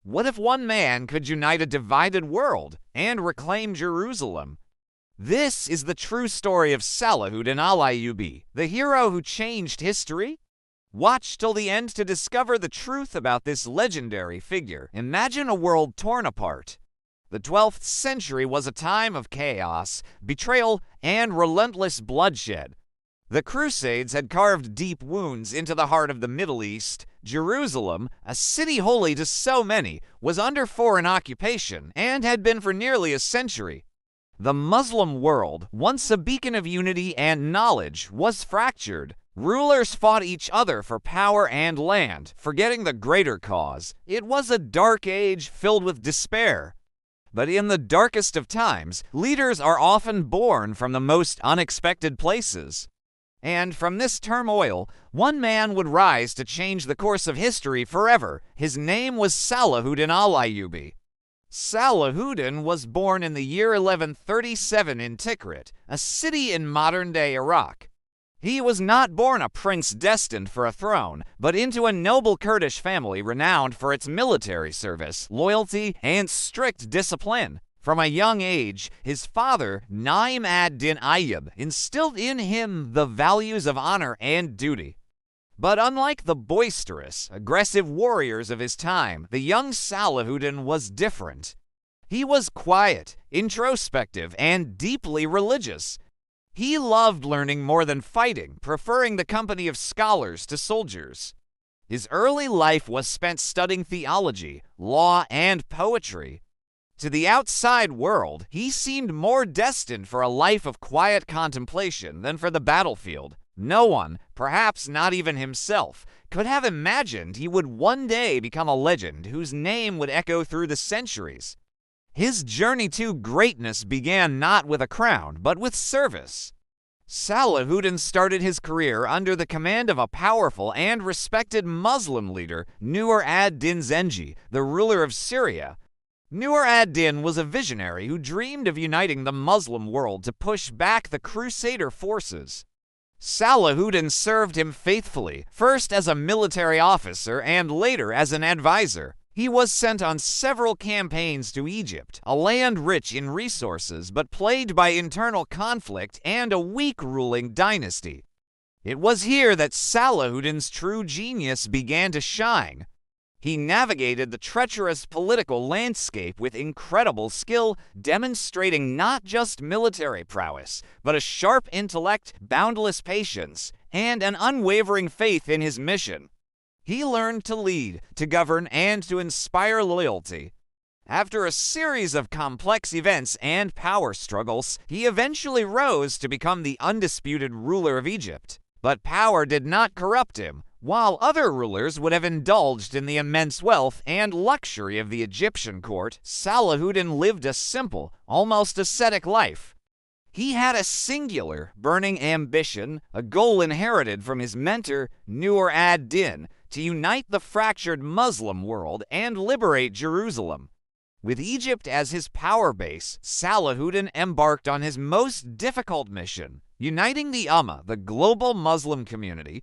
What if one man could unite a divided world and reclaim Jerusalem? This is the true story of Salahuddin Al-Ayyubi, the hero who changed history. Watch till the end to discover the truth about this legendary figure. Imagine a world torn apart. The 12th century was a time of chaos, betrayal, and relentless bloodshed. The Crusades had carved deep wounds into the heart of the Middle East. Jerusalem, a city holy to so many, was under foreign occupation and had been for nearly a century. The Muslim world, once a beacon of unity and knowledge, was fractured. Rulers fought each other for power and land, forgetting the greater cause. It was a dark age filled with despair. But in the darkest of times, leaders are often born from the most unexpected places. And from this turmoil, one man would rise to change the course of history forever. His name was Salahuddin Al-Ayyubi. Salahuddin was born in the year 1137 in Tikrit, a city in modern-day Iraq. He was not born a prince destined for a throne, but into a noble Kurdish family renowned for its military service, loyalty, and strict discipline. From a young age, his father, Naim ad-Din Ayyub, instilled in him the values of honor and duty. But unlike the boisterous, aggressive warriors of his time, the young Salahuddin was different. He was quiet, introspective, and deeply religious. He loved learning more than fighting, preferring the company of scholars to soldiers. His early life was spent studying theology, law, and poetry. To the outside world, he seemed more destined for a life of quiet contemplation than for the battlefield. No one, perhaps not even himself, could have imagined he would one day become a legend whose name would echo through the centuries. His journey to greatness began not with a crown, but with service. Salahuddin started his career under the command of a powerful and respected Muslim leader, Nur ad-Din Zengi, the ruler of Syria. Nur ad-Din was a visionary who dreamed of uniting the Muslim world to push back the Crusader forces. Salahuddin served him faithfully, first as a military officer and later as an advisor. He was sent on several campaigns to Egypt, a land rich in resources but plagued by internal conflict and a weak ruling dynasty. It was here that Salahuddin's true genius began to shine. He navigated the treacherous political landscape with incredible skill, demonstrating not just military prowess, but a sharp intellect, boundless patience, and an unwavering faith in his mission. He learned to lead, to govern, and to inspire loyalty. After a series of complex events and power struggles, he eventually rose to become the undisputed ruler of Egypt. But power did not corrupt him. While other rulers would have indulged in the immense wealth and luxury of the Egyptian court, Salahuddin lived a simple, almost ascetic life. He had a singular, burning ambition, a goal inherited from his mentor, Nur ad-Din, to unite the fractured Muslim world and liberate Jerusalem. With Egypt as his power base, Salahuddin embarked on his most difficult mission, uniting the Ummah, the global Muslim community.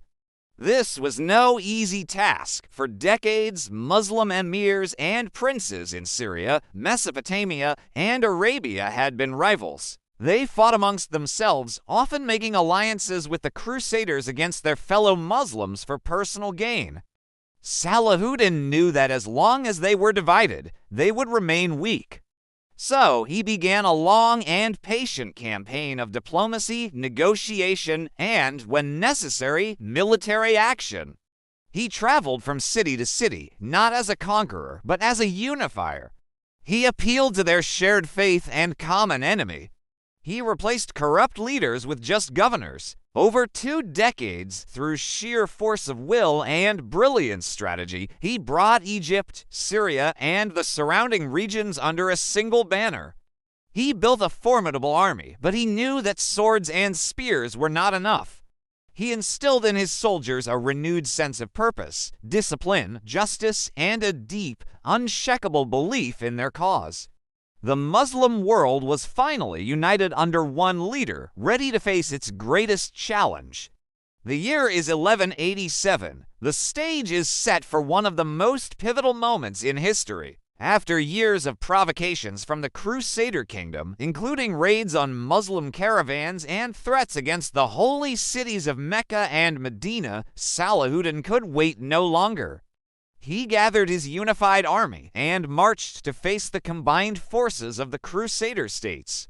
This was no easy task. For decades, Muslim emirs and princes in Syria, Mesopotamia, and Arabia had been rivals. They fought amongst themselves, often making alliances with the Crusaders against their fellow Muslims for personal gain. Salahuddin knew that as long as they were divided, they would remain weak. So he began a long and patient campaign of diplomacy, negotiation, and, when necessary, military action. He traveled from city to city, not as a conqueror, but as a unifier. He appealed to their shared faith and common enemy. He replaced corrupt leaders with just governors. Over 2 decades, through sheer force of will and brilliant strategy, he brought Egypt, Syria, and the surrounding regions under a single banner. He built a formidable army, but he knew that swords and spears were not enough. He instilled in his soldiers a renewed sense of purpose, discipline, justice, and a deep, unshakable belief in their cause. The Muslim world was finally united under one leader, ready to face its greatest challenge. The year is 1187. The stage is set for one of the most pivotal moments in history. After years of provocations from the Crusader kingdom, including raids on Muslim caravans and threats against the holy cities of Mecca and Medina, Salahuddin could wait no longer. He gathered his unified army and marched to face the combined forces of the Crusader states.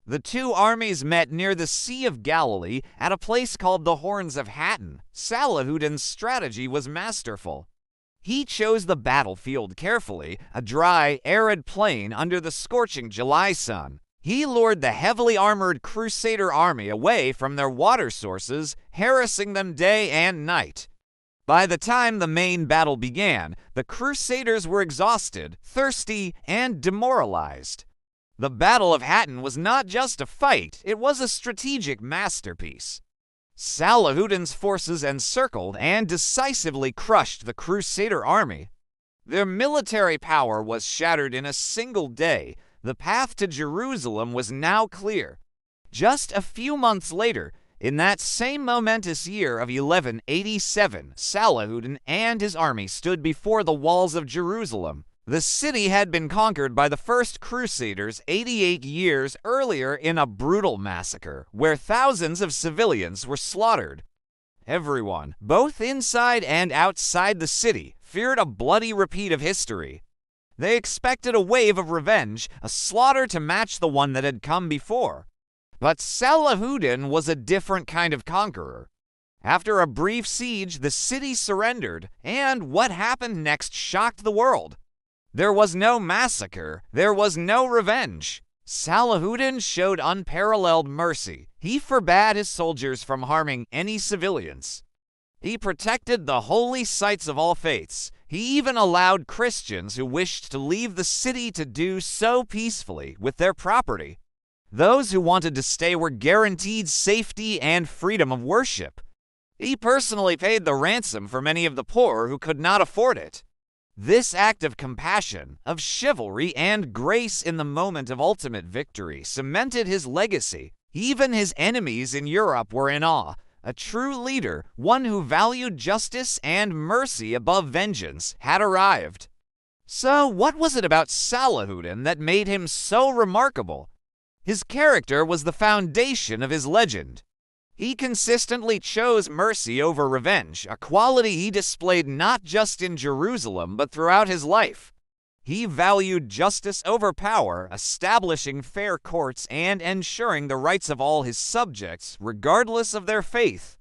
The two armies met near the Sea of Galilee at a place called the Horns of Hattin. Salahuddin's strategy was masterful. He chose the battlefield carefully, a dry, arid plain under the scorching July sun. He lured the heavily armored Crusader army away from their water sources, harassing them day and night. By the time the main battle began, the Crusaders were exhausted, thirsty, and demoralized. The Battle of Hattin was not just a fight, it was a strategic masterpiece. Salahuddin's forces encircled and decisively crushed the Crusader army. Their military power was shattered in a single day. The path to Jerusalem was now clear. Just a few months later, in that same momentous year of 1187, Salahuddin and his army stood before the walls of Jerusalem. The city had been conquered by the first Crusaders 88 years earlier in a brutal massacre, where thousands of civilians were slaughtered. Everyone, both inside and outside the city, feared a bloody repeat of history. They expected a wave of revenge, a slaughter to match the one that had come before. But Salahuddin was a different kind of conqueror. After a brief siege, the city surrendered, and what happened next shocked the world. There was no massacre, there was no revenge. Salahuddin showed unparalleled mercy. He forbade his soldiers from harming any civilians. He protected the holy sites of all faiths. He even allowed Christians who wished to leave the city to do so peacefully with their property. Those who wanted to stay were guaranteed safety and freedom of worship. He personally paid the ransom for many of the poor who could not afford it. This act of compassion, of chivalry, and grace in the moment of ultimate victory cemented his legacy. Even his enemies in Europe were in awe. A true leader, one who valued justice and mercy above vengeance, had arrived. So, what was it about Salahuddin that made him so remarkable? His character was the foundation of his legend. He consistently chose mercy over revenge, a quality he displayed not just in Jerusalem but throughout his life. He valued justice over power, establishing fair courts and ensuring the rights of all his subjects, regardless of their faith.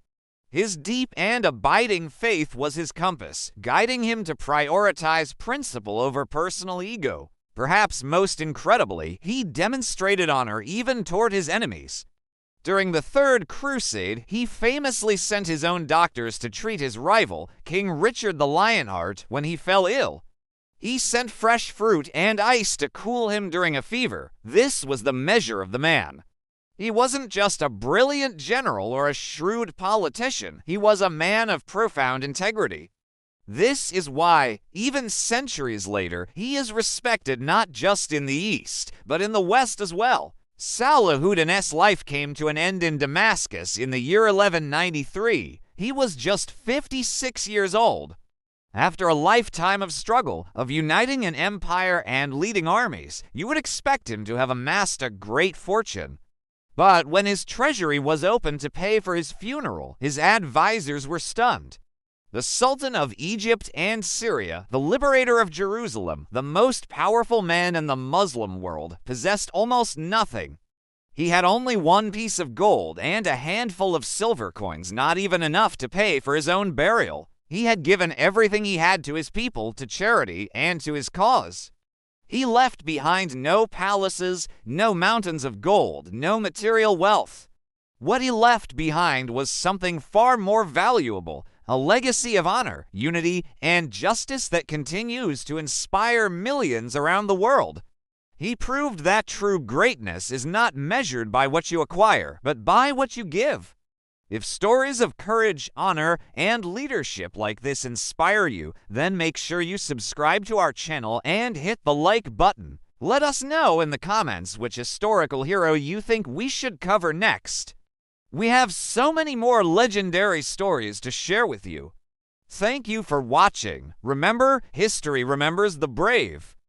His deep and abiding faith was his compass, guiding him to prioritize principle over personal ego. Perhaps most incredibly, he demonstrated honor even toward his enemies. During the Third Crusade, he famously sent his own doctors to treat his rival, King Richard the Lionheart, when he fell ill. He sent fresh fruit and ice to cool him during a fever. This was the measure of the man. He wasn't just a brilliant general or a shrewd politician. He was a man of profound integrity. This is why, even centuries later, he is respected not just in the East, but in the West as well. Salahuddin's life came to an end in Damascus in the year 1193. He was just 56 years old. After a lifetime of struggle, of uniting an empire and leading armies, you would expect him to have amassed a great fortune. But when his treasury was opened to pay for his funeral, his advisors were stunned. The Sultan of Egypt and Syria, the liberator of Jerusalem, the most powerful man in the Muslim world, possessed almost nothing. He had only one piece of gold and a handful of silver coins, not even enough to pay for his own burial. He had given everything he had to his people, to charity, and to his cause. He left behind no palaces, no mountains of gold, no material wealth. What he left behind was something far more valuable, a legacy of honor, unity, and justice that continues to inspire millions around the world. He proved that true greatness is not measured by what you acquire, but by what you give. If stories of courage, honor, and leadership like this inspire you, then make sure you subscribe to our channel and hit the like button. Let us know in the comments which historical hero you think we should cover next. We have so many more legendary stories to share with you. Thank you for watching. Remember, history remembers the brave.